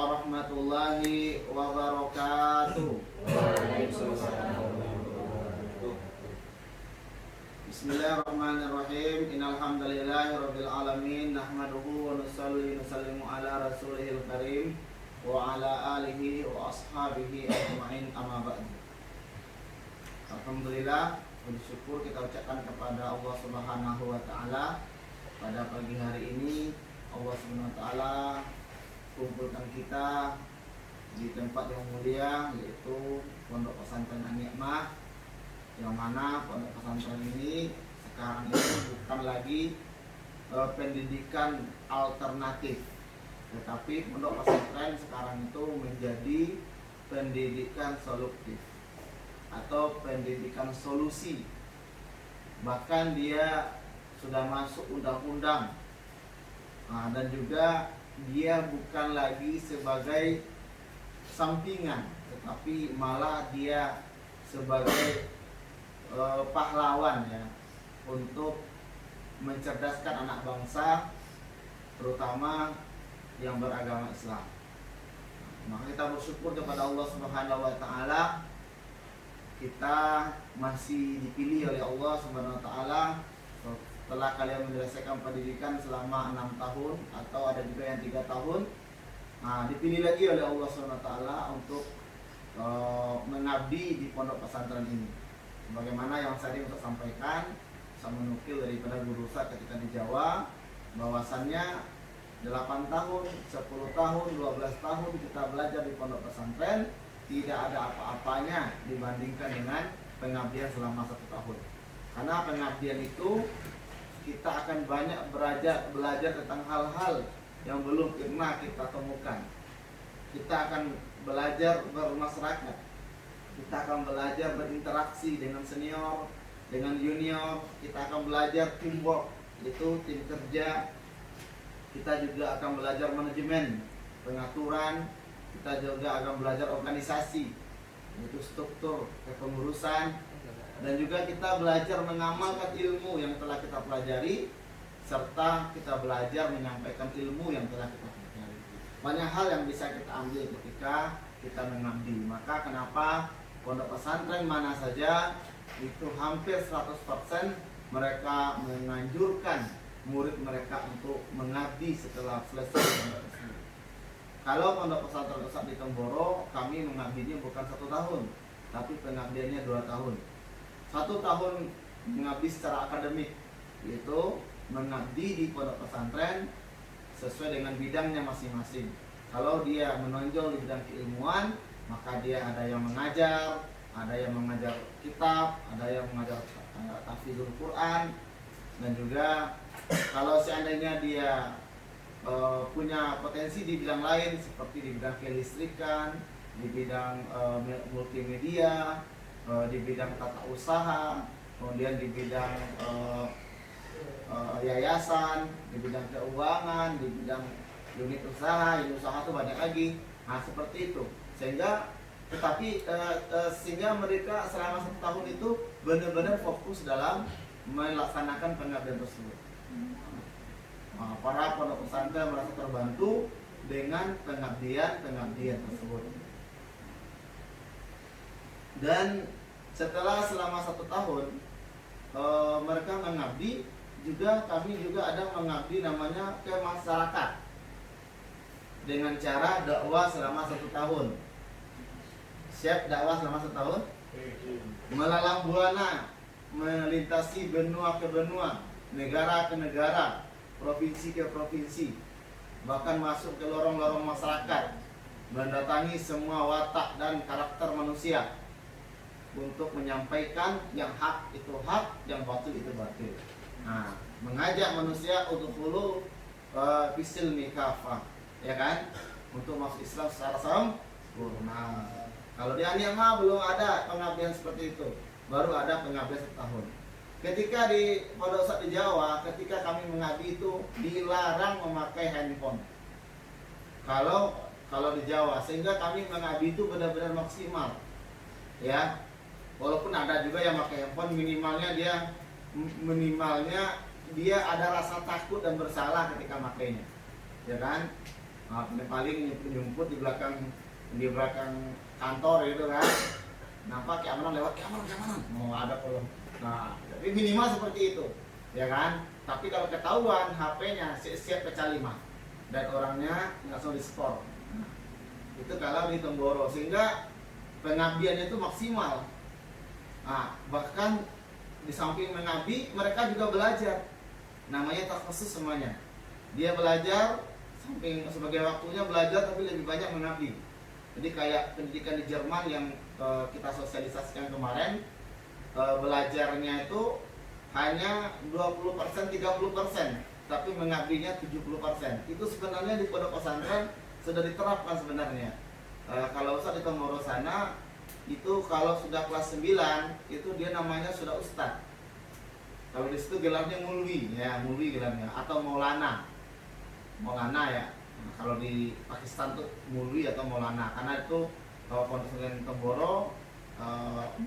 warahmatullahi wabarakatuh. Bismillahirrahmanirrahim. Innal hamdalillahi rabbil alamin nahmaduhu wa nusallimu ala rasulihil karim wa ala alihi wa ashabihi ajmain, amma ba'du. Alhamdulillah, bersyukur kita ucapkan kepada Allah Subhanahu wa taala. Pada pagi hari ini Allah Subhanahu wa taala kumpulkan kita di tempat yang mulia, yaitu Pondok Pesantren An-Ni'mah, yang mana pondok pesantren ini sekarang ini bukan lagi pendidikan alternatif, tetapi pondok pesantren sekarang itu menjadi pendidikan solutif atau pendidikan solusi. Bahkan dia sudah masuk undang-undang, dan juga dia bukan lagi sebagai sampingan, tetapi malah dia sebagai pahlawan ya, untuk mencerdaskan anak bangsa, terutama yang beragama Islam. Maka kita bersyukur kepada Allah Subhanahu wa taala, kita masih dipilih oleh Allah Subhanahu wa taala setelah kalian menyelesaikan pendidikan selama 6 tahun atau ada juga yang 3 tahun. Dipilih lagi oleh Allah Subhanahu wa taala untuk mengabdi di pondok pesantren ini. Sebagaimana yang saya untuk sampaikan, saya menukil daripada guru saya ketika di Jawa, bahwasannya 8 tahun, 10 tahun, 12 tahun kita belajar di pondok pesantren tidak ada apa-apanya dibandingkan dengan pengabdian selama 1 tahun. Karena pengabdian itu kita akan banyak belajar tentang hal-hal yang belum pernah kita temukan. Kita akan belajar bermasyarakat, kita akan belajar berinteraksi dengan senior, dengan junior, kita akan belajar teamwork, yaitu tim kerja. Kita juga akan belajar manajemen, pengaturan, kita juga akan belajar organisasi, yaitu struktur kepengurusan, dan juga kita belajar mengamalkan ilmu yang telah kita pelajari, serta kita belajar menyampaikan ilmu yang telah kita pelajari. Banyak hal yang bisa kita ambil ketika kita mengabdi. Maka kenapa pondok pesantren mana saja itu hampir 100% mereka menganjurkan murid mereka untuk mengabdi setelah selesai pondok pesantren. Kalau pondok pesantren Ustaz di Temboro, kami mengabdinya bukan 1 tahun, tapi pengabdiannya 2 tahun. 1 tahun mengabdi secara akademik, yaitu mengabdi di pondok pesantren sesuai dengan bidangnya masing-masing. Kalau dia menonjol di bidang keilmuan, maka dia ada yang mengajar, ada yang mengajar kitab, ada yang mengajar tahfidzul Quran, dan juga kalau seandainya dia punya potensi di bidang lain seperti di bidang kelistrikan, di bidang multimedia, di bidang tata usaha, kemudian di bidang yayasan, di bidang keuangan, di bidang unit usaha itu banyak lagi. Seperti itu. Sehingga mereka selama 1 tahun itu benar-benar fokus dalam melaksanakan pengabdian tersebut. Para pondok pesantren merasa terbantu dengan pengabdian tersebut. Dan setelah selama 1 tahun mereka mengabdi, juga kami juga ada mengabdi namanya ke masyarakat dengan cara dakwah selama 1 tahun. Siap dakwah selama 1 tahun? Melalang buana, melintasi benua ke benua, negara ke negara, provinsi ke provinsi, bahkan masuk ke lorong-lorong masyarakat, mendatangi semua watak dan karakter manusia untuk menyampaikan yang hak itu hak, yang batil itu batil. Mengajak manusia untuk dulu fisil mikafah, ya kan, untuk masuk Islam secara sempurna. Kalau di An-Ni'mah belum ada pengabdian seperti itu, baru ada pengabdian 1 tahun. Ketika di Pondok Pesantren di Jawa, ketika kami mengabdi itu dilarang memakai handphone. Kalau di Jawa, sehingga kami mengabdi itu benar-benar maksimal, ya. Walaupun ada juga yang pakai handphone, minimalnya dia ada rasa takut dan bersalah ketika makainya, ya kan? Nah, paling nyumput di belakang kantor gitu kan. Nampak keamanan lewat, keamanan. Mau ada kolom. Nah, jadi minimal seperti itu, ya kan? Tapi kalau ketahuan HP-nya siap pecah 5 dan orangnya langsung di-store. Nah, itu kalau di Temboro, sehingga pengabdiannya itu maksimal. Nah, bahkan di samping mengabdi, mereka juga belajar. Namanya takhusus semuanya. Dia belajar samping sebagai waktunya belajar, tapi lebih banyak mengabdi. Jadi kayak pendidikan di Jerman yang kita sosialisasikan kemarin, belajarnya itu hanya 20%, 30%, tapi mengabdinya 70%. Itu sebenarnya di pondok pesantren sudah diterapkan sebenarnya. Kalau Ustaz di Temboro sana, itu kalau sudah kelas 9, itu dia namanya sudah Ustadz. Kalau di situ gelarnya mulwi, ya mulwi gelarnya, atau maulana ya. Nah, kalau di Pakistan tuh mulwi atau maulana, karena itu pondok pesantren Temboro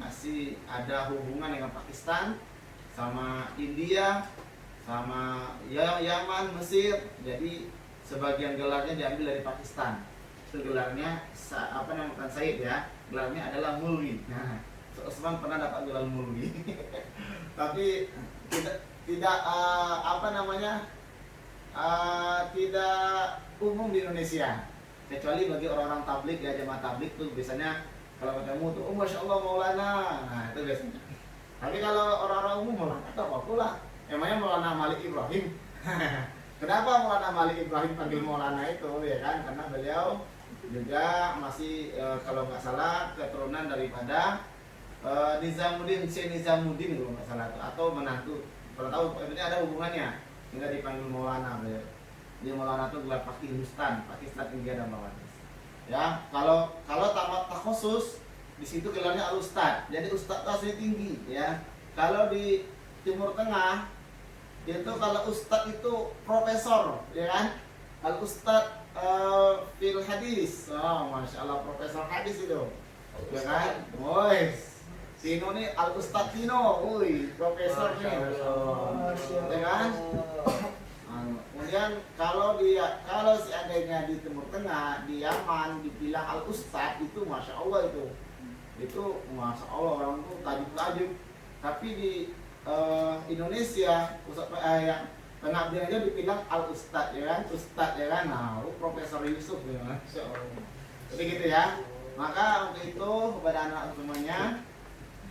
masih ada hubungan dengan Pakistan, sama India, sama ya Yaman, Mesir. Jadi sebagian gelarnya diambil dari Pakistan. Itu gelarnya apa namanya, Said ya. Gelarnya adalah mulwi. Nah, Usman pernah dapat gelar mulwi. Tapi tidak apa namanya, tidak umum di Indonesia, kecuali bagi orang-orang tablik ya, jemaah tablik tuh biasanya kalau ketemu tuh Masya Allah Maulana, nah itu biasanya. Tapi kalau orang-orang umum Maulana atau apa pula, emangnya Maulana Malik Ibrahim. Kenapa Maulana Malik Ibrahim panggil Maulana itu ya kan, karena beliau juga masih kalau nggak salah keturunan daripada Nizamuddin, Syekh Nizamuddin kalau nggak salah, atau menantu, pernah tahu, ini ada hubungannya hingga dipanggil Maulana beliau. Jadi Maulana itu gelar Pakistan, India dan Bangladesh. Ya, kalau tamat takhusus di situ gelarnya al-ustad. Jadi ustad itu asli tinggi ya. Kalau di Timur Tengah itu kalau ustad itu profesor, ya kan? Al-ustad fil hadis. Oh, Masya Allah, profesor hadis itu. Ya kan? Woi, Tino nih al-ustad Tino, woi, profesor nih. Ya kan? Kemudian kalau seandainya di Timur Tengah, di Yaman dibilang al-ustad, itu Masya Allah itu Masya Allah, orang itu tajib. Tapi di Indonesia yang pengabdian aja dibilang al-ustad ya kan, ustad ya kan. Nah, Profesor Yusuf ya, Masya Allah. Jadi gitu ya. Maka untuk itu kepada anak semuanya,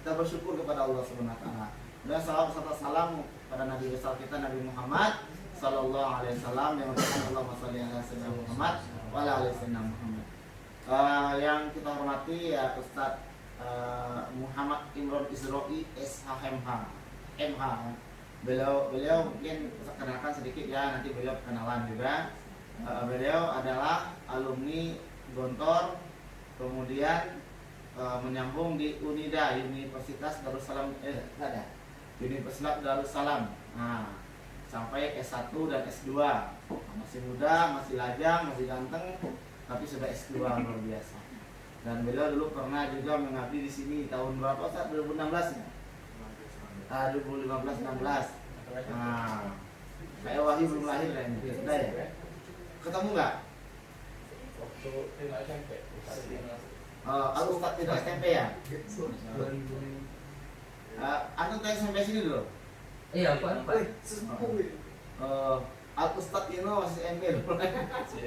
kita bersyukur kepada Allah Subhanahu wa taala. Dan salam pada Nabi besar kita, Nabi Muhammad sallallahu alaihi wasallam, yang Allahumma shalli ala sayyidina Muhammad wa ala ali sayyidina Muhammad. Yang kita hormati ya Ustaz Muhammad Imron Izroi SHMH MH. Beliau mungkin kenalkan sedikit ya, nanti beliau kenalan juga. Beliau adalah alumni Gontor, kemudian menyambung di UNIDA, Universitas Darussalam Universitas Darussalam. Nah, sampai S1 dan S2. Masih muda, masih lajang, masih ganteng, tapi sudah S2 luar biasa. Dan beliau dulu pernah juga mengabdi di sini tahun berapa Ustaz? 2016 ya? 2015-16. Nah, kayak Wahyu belum lahir kayaknya. Sudah ya? Ketemu nggak? Waktu tidak SMP. Al-Ustaz tidak SMP ya? Anu SMP sini dulu. Iya, apa? Al-Ustaz ini masih SMP dulu.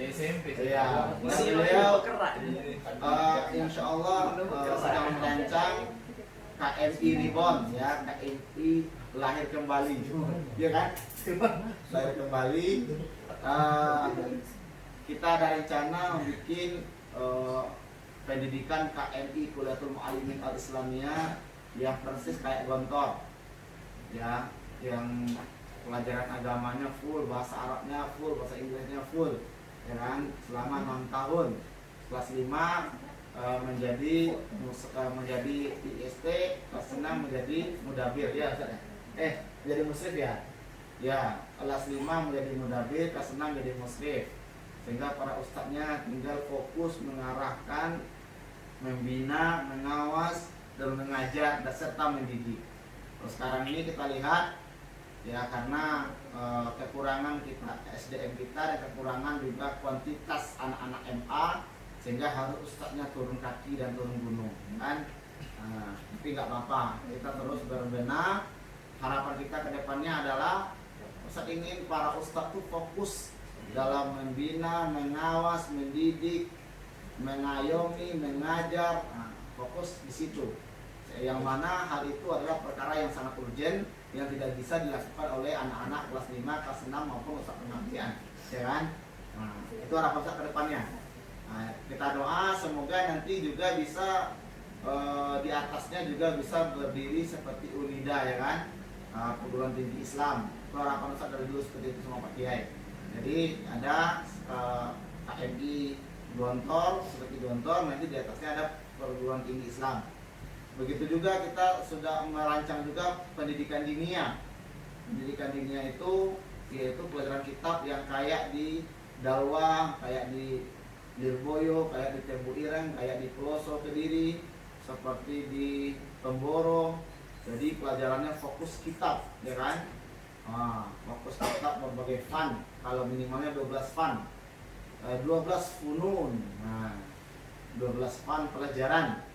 SMP. Iya. Beliau insya Allah sedang merancang KMI Reborn ya, KMI lahir kembali, ya kan? Lahir kembali. Kita ada rencana membuat pendidikan KMI Kuliatul Muallimin Al-Islamiyah yang persis kayak Gontor, ya, yang pelajaran agamanya full, bahasa Arabnya full, bahasa Inggrisnya full, ya kan? Selama 6 tahun, kelas 5 menjadi IST, kelas 6 menjadi mudabir, ya, menjadi musrif ya, kelas 5 menjadi mudabir, kelas 6 menjadi musrif, sehingga para ustadznya tinggal fokus mengarahkan, membina, mengawas, dan mengajar, dan serta mendidik. Terus sekarang ini kita lihat ya karena kekurangan kita SDM kita dan kekurangan juga kuantitas anak-anak MA, sehingga harus ustadznya turun kaki dan turun gunung kan. Tapi nggak apa-apa, kita terus berbenah. Harapan kita ke depannya adalah Ustadz ingin para ustadz tuh fokus dalam membina, mengawas, mendidik, mengayomi, mengajar, fokus di situ. Yang mana hal itu adalah perkara yang sangat urgent, yang tidak bisa dilakukan oleh anak-anak kelas 5, kelas 6 maupun ustadz pengajian, ya kan? Itu harapan saya ke depannya. Kita doa semoga nanti juga bisa di atasnya juga bisa berdiri seperti UNIDA, ya kan? Perguruan tinggi Islam. Itu harapan saya dari dulu seperti itu sama Pak Kiai. Jadi ada KMI Gontor, seperti Gontor, nanti di atasnya ada perguruan tinggi Islam. Begitu juga kita sudah merancang juga pendidikan dinia. Pendidikan dinia itu yaitu pelajaran kitab yang kayak di Dalwa, kayak di Lirboyo, kayak di Tebu Ireng, kayak di Peloso Kediri, seperti di Temboro. Jadi pelajarannya fokus kitab, ya kan? Fokus kitab berbagai fun, kalau minimalnya 12 fun, 12 funun, 12 fun pelajaran.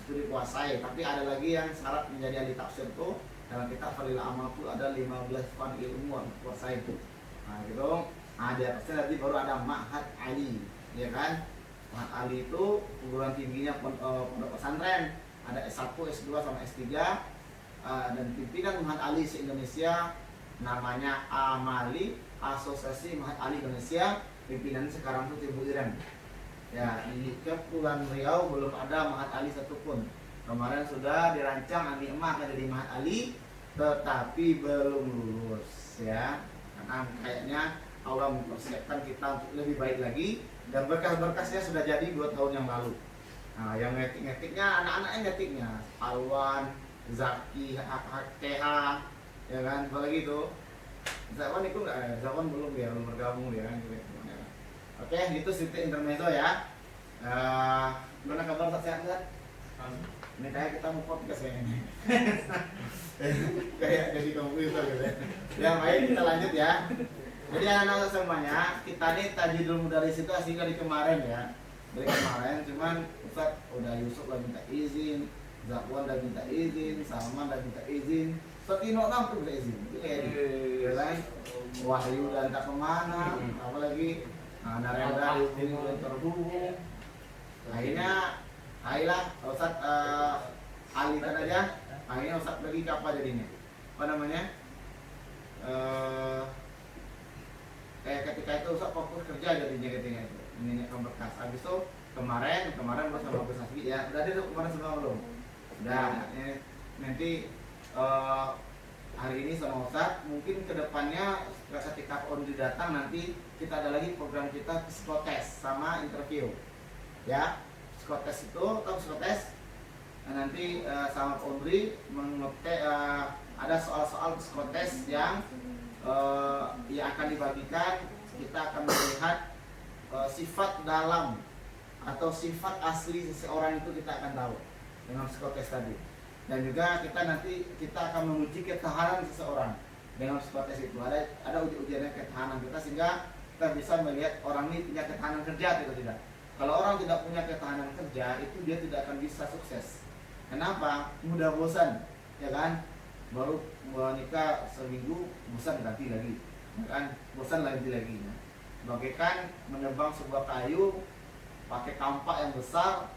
Itu dikuasai, tapi ada lagi yang syarat menjadi ahli tafsir tuh dalam kitab Fadhilul Amal tuh ada 15 fun ilmu yang dikuasai itu. Gitu. Di atasnya nanti baru ada Ma'had Ali, ya kan? Ma'had Ali itu perguruan tingginya pondok pesantren, ada S1, S2 sama S3, dan pimpinan Ma'had Ali se-Indonesia namanya AMALI, Asosiasi Ma'had Ali Indonesia. Pimpinannya sekarang tuh Ibu Irem. Ya, di Kepulauan Riau belum ada Ma'had Ali satupun. Kemarin sudah dirancang Ani Emak ada di Ma'had Ali, tetapi belum lulus, ya. Karena kayaknya Allah mempersiapkan kita untuk lebih baik lagi, dan berkas-berkasnya sudah jadi 2 tahun yang lalu. Yang ngetik-ngetiknya anak-anaknya ngetiknya Alwan, Zaki, TH, ya kan, apalagi itu Zakwan itu nggak, Zakwan belum ya, belum bergabung ya kan. Oke, itu sedikit intermezzo ya. Gimana kabar, sehat nggak? Ini kayak kita mau podcast kayak ini. Kayak jadi komputer gitu ya. Ya, baik, kita lanjut ya. Jadi anak-anak semuanya, kita nih Tajidul Mudaris itu asli dari kemarin ya. Dari kemarin, cuman Ustaz udah Yusuf udah minta izin, Zakwan udah minta izin, Salman udah minta izin, Ustaz Tino tuh udah izin. Itu kayak gitu kan. Wahyu udah entah kemana, apalagi Narendra belum terhubung. Akhirnya ayolah Ustaz alihkan aja. Akhirnya Ustaz pergi ke apa jadinya? Apa namanya? Kayak ketika itu Ustaz fokus kerja jadinya ketika itu. Ini berkas. Habis itu kemarin bersama Gus Hasbi ya. Udah ada kemarin semua belum? Udah. Nanti hari ini sama Ustaz, mungkin kedepannya ketika Ondri datang nanti kita ada lagi program kita psikotes sama interview, ya. Psikotes itu atau psikotes nanti sama Ondri ada soal-soal psikotes yang akan dibagikan. Kita akan melihat sifat dalam atau sifat asli seseorang itu kita akan tahu dengan psikotes tadi. Dan juga kita akan menguji ketahanan seseorang dengan psikotes itu. Ada uji-ujiannya ketahanan kita, sehingga kita bisa melihat orang ini punya ketahanan kerja atau tidak. Kalau orang tidak punya ketahanan kerja, itu dia tidak akan bisa sukses. Kenapa? Mudah bosan, ya kan? Baru menikah seminggu bosan ganti lagi, ya kan? Bosan lagi. Bagaikan menebang sebuah kayu pakai kampak yang besar,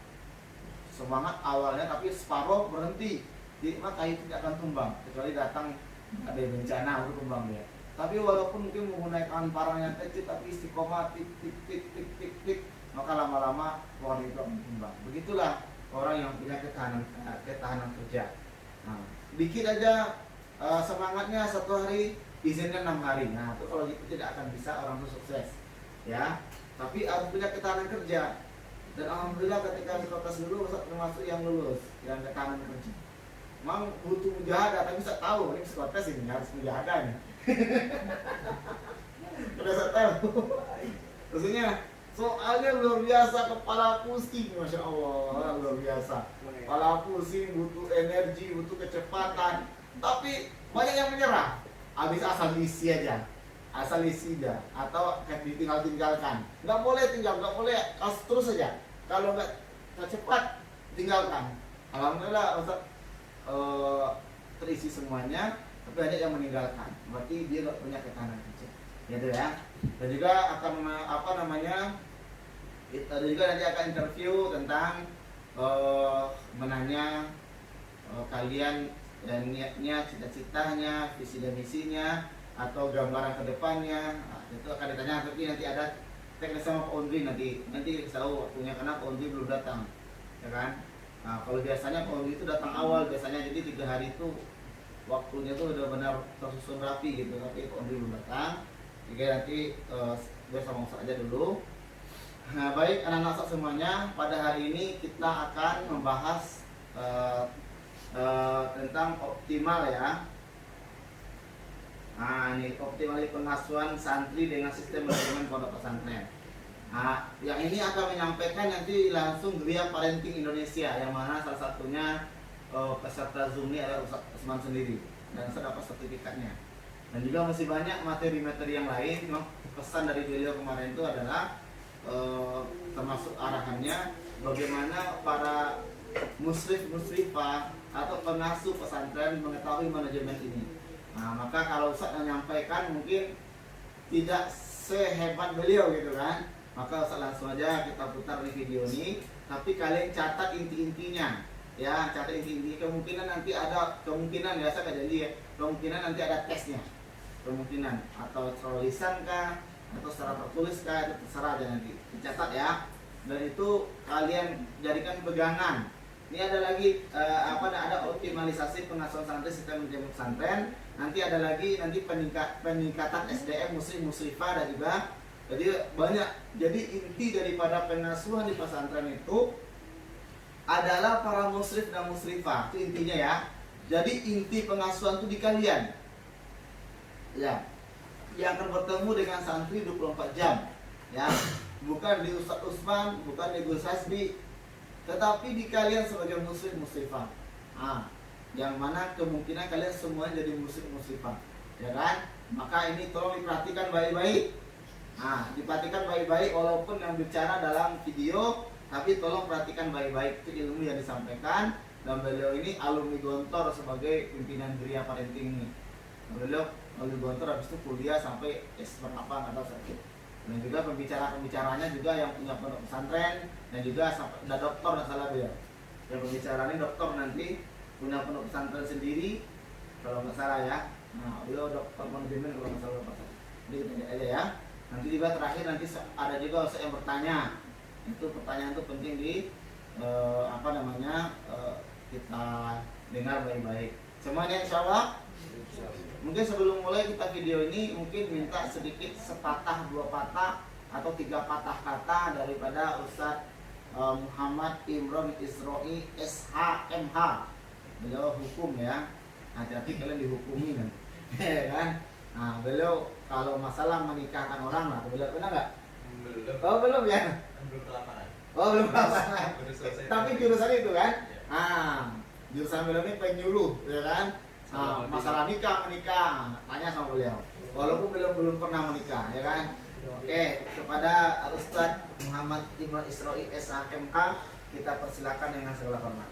semangat awalnya tapi separuh berhenti, maka kayu tidak akan tumbang kecuali datang ada bencana untuk tumbang dia. Tapi walaupun mungkin menggunakan parang yang kecil tapi istiqomah tik, maka lama-lama pohon itu akan tumbang. Begitulah orang yang punya ketahanan kerja. Dikit aja semangatnya 1 hari, izinnya 6 hari. Itu kalau gitu tidak akan bisa orang itu sukses, ya. Tapi harus punya ketahanan kerja. Dan alhamdulillah ketika psikotes dulu termasuk yang lulus, yang ketahanan kerja. Memang butuh mujahadah, tapi saya tahu ini psikotes ini harus mujahadah nih. Udah saya tahu. Maksudnya soalnya luar biasa, kepala pusing, masya Allah, luar biasa. Kepala pusing, butuh energi, butuh kecepatan. Tapi banyak yang menyerah. habis asal isi aja, asal isi aja, atau kayak ditinggalkan. Nggak boleh tinggal, nggak boleh terus saja. Kalau nggak cepat tinggalkan. Alhamdulillah Ustaz terisi semuanya, tapi ada yang meninggalkan. Berarti dia nggak punya tekanan kecil, gitu ya. Dan juga akan kita juga nanti akan interview tentang menanya kalian dan niatnya, cita-citanya, visi dan misinya, atau gambaran kedepannya. Nah, itu akan ditanya, tapi nanti ada teknis sama Pak Ondri nanti tahu waktunya karena Pak Ondri belum datang, ya kan? Nah, kalau biasanya Pak Ondri itu datang awal biasanya, jadi 3 hari itu waktunya tuh udah benar tersusun rapi gitu, tapi Pak Ondri belum datang. Jadi nanti biar sama Ustaz aja dulu. Nah, baik anak-anak semuanya, pada hari ini kita akan membahas tentang optimal ya. Nah, ini optimal pengasuhan santri dengan sistem manajemen pondok pesantren. Nah, yang ini akan menyampaikan nanti langsung Gria Parenting Indonesia, yang mana salah satunya peserta Zoom ini adalah Ustaz Usman sendiri, dan saya dapat sertifikatnya. Dan juga masih banyak materi-materi yang lain. Cuma pesan dari beliau kemarin itu adalah termasuk arahannya bagaimana para musrifah atau pengasuh pesantren mengetahui manajemen ini. Nah, maka kalau Ustaz menyampaikan mungkin tidak sehebat beliau gitu kan, maka Ustaz langsung aja kita putar di video ini. Tapi kalian catat inti-intinya ya, catat inti-inti. Kemungkinan nanti ada kemungkinan ya, saya janji ya, kemungkinan nanti ada tesnya, kemungkinan atau secara lisan kah atau secara tertulis kah, itu terserah aja nanti dicatat ya. Dan itu kalian jadikan pegangan. Ini ada lagi ada optimalisasi pengasuhan santri sistem manajemen pesantren. Nanti ada lagi peningkatan SDM musrifah dan juga jadi banyak. Jadi inti daripada pengasuhan di pesantren itu adalah para musrif dan musrifah, itu intinya ya. Jadi inti pengasuhan itu di kalian ya, yang akan bertemu dengan santri 24 jam ya, bukan di Ustaz Usman, bukan di Gus Hasbi, tetapi di kalian sebagai muslim muslimah. Yang mana kemungkinan kalian semua jadi muslim muslimah, ya kan? Maka ini tolong diperhatikan baik-baik. Diperhatikan baik-baik, walaupun yang bicara dalam video, tapi tolong perhatikan baik-baik itu ilmu yang disampaikan. Dan beliau ini alumni Gontor sebagai pimpinan Gria Parenting ini. Beliau alumni Gontor habis itu kuliah sampai S berapa nggak tahu sakit. Dan juga pembicaranya juga yang punya pondok pesantren, dan juga ada doktor nggak salah dia. Yang pembicaranya dokter nanti punya pondok pesantren sendiri kalau nggak salah ya. Nah, beliau dokter manajemen kalau nggak salah apa. Jadi kita aja ya. Nanti juga terakhir nanti ada juga yang bertanya. Itu pertanyaan itu penting di kita dengar baik-baik. Semuanya insya Allah. Mungkin sebelum mulai kita video ini, mungkin minta sedikit sepatah, 2 patah atau 3 patah kata daripada Ustadz Muhammad Imron Isroi SHMH. Beliau hukum ya, hati-hati kalian dihukumi kan. Kan? Nah, beliau kalau masalah menikahkan orang lah, beliau pernah nggak? Belum. Oh belum ya? Belum ke lapangan. Oh belum lapangan. Tapi jurusan itu kan? Ya. Jurusan beliau ini penyuluh, ya kan? Masalah menikah, tanya sama beliau. Walaupun beliau belum pernah menikah, ya kan? Oke, kepada Ustadz Muhammad Imron Isroi SHMH kita persilakan dengan segala hormat.